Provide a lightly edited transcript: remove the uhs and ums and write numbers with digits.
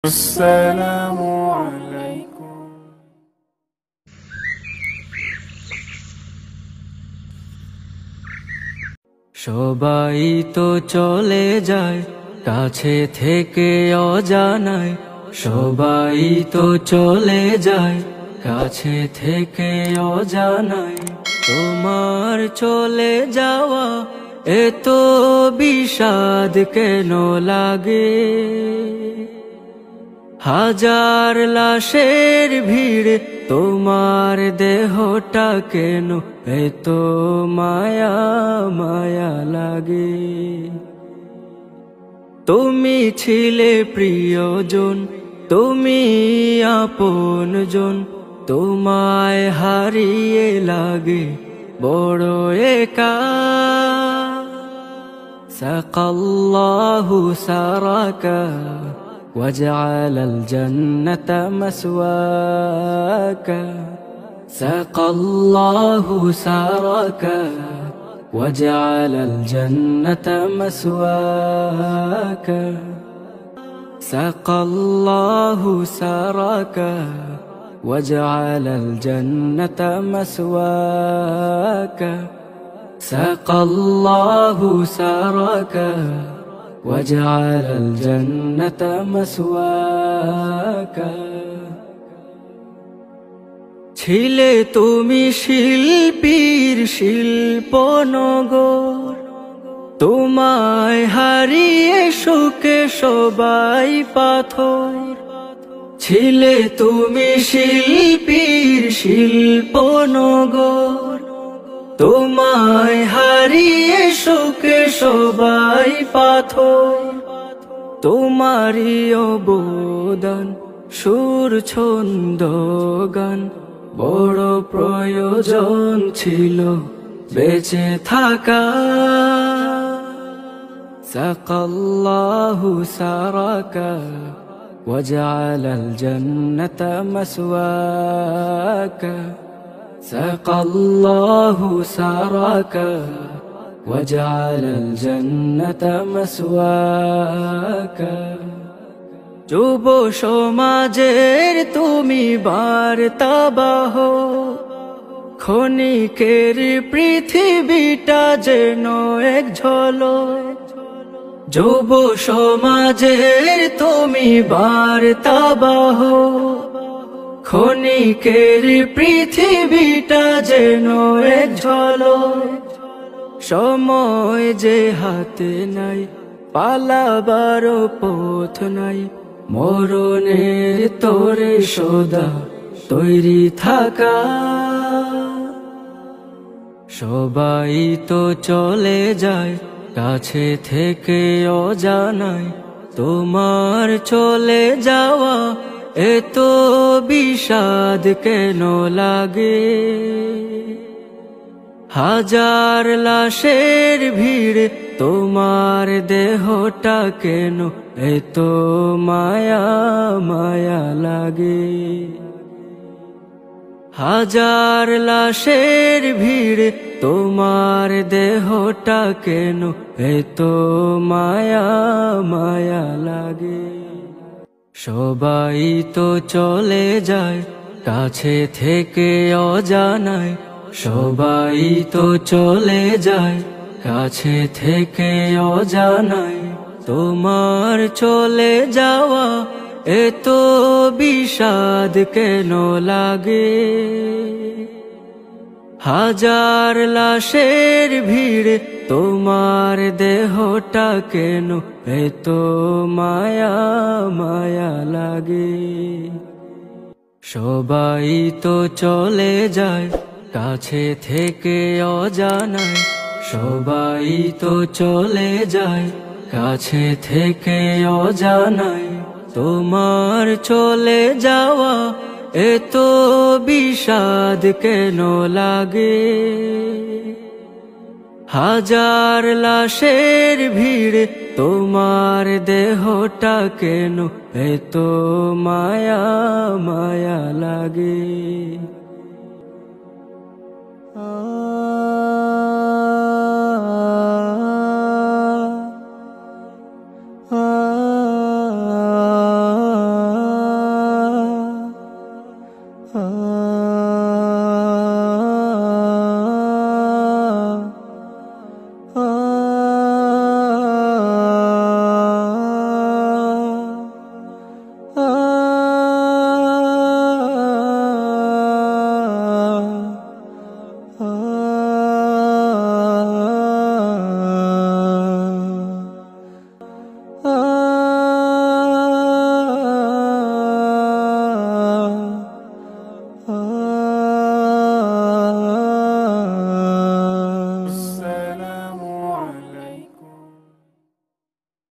আসসালামু আলাইকুম। সবাই তো চলে যায় কাছে থেকে অজানায়, সবাই তো চলে যায় কাছে থেকে অজানায়। তোমার চলে যাওয়া এত বিষাদ কেন লাগে? হাজার লাশের ভিড়, তোমার দেহটা কেন এত মায়া মায়া লাগে? তুমি ছিলে প্রিয়জন, তুমি আপনজন, তোমায় হারিয়ে লাগে বড় একা। সাকাল্লাহু সারাকা وجعل الجنة مسواك، سقى الله سارك وجعل الجنة مسواك، سقى الله سارك وجعل الجنة مسواك، سقى الله سارك وجعل الجنة مسواك। ছিলে তুমি শিল্পীর শিল্পনগর, তোমায় হারিয়ে শোকে সবাই পাথর। ছিলে তুমি শিল্পীর শিল্পনগর, তোমায় হারিয়ে শোকে সবাই পাথর। তোমারই অবদান সুর ছন্দ গান বড় প্রয়োজন ছিল বেঁচে থাকা। সাকাল্লাহু সারাকা وجعل الجنة مسواك، سقى الله سارك وجعل الجنة مسواك। যুব সমাজের তুমি বার্তাবাহ, ক্ষণিকের পৃথিবীটা যেন এক ঝলক। যুব সমাজের তুমি বার্তাবাহ, ক্ষণিকের পৃথিবীটা যেন এক ঝলক। সময় যে হাতে নাই, পালাবার পথ নাই, মরণের তোরে সদা তৈরি থাকা। সবাই তো চলে যায় কাছে থেকে অজানায়, তোমার চলে যাওয়া এত বিষাদ কেন লাগে? হাজার লাশের ভিড়, তোমার দেহটা কেন এত মায়া মায়া লাগে? হাজার লাশের ভিড়, তোমার দেহটা কেন এত মায়া মায়া লাগে? সবাই তো চলে যায় কাছে থেকে অজানায়, সবাই তো চলে যায় কাছে থেকে অজানায়। তোমার চলে যাওয়া এত বিষাদ কেন লাগে? হাজার লাশের ভিড়, তোমার দেহটা কেন এত মায়া মায়া লাগে? সবাই তো চলে যায় কাছে থেকে অজানায়, সবাই তো চলে যায় কাছে থেকে অজানায়। তোমার চলে যাওয়া এত বিষাদ কেন লাগে? হাজার লাশের ভিড়, তোমার দেহটা কেন এত মায়া মায়া লাগে?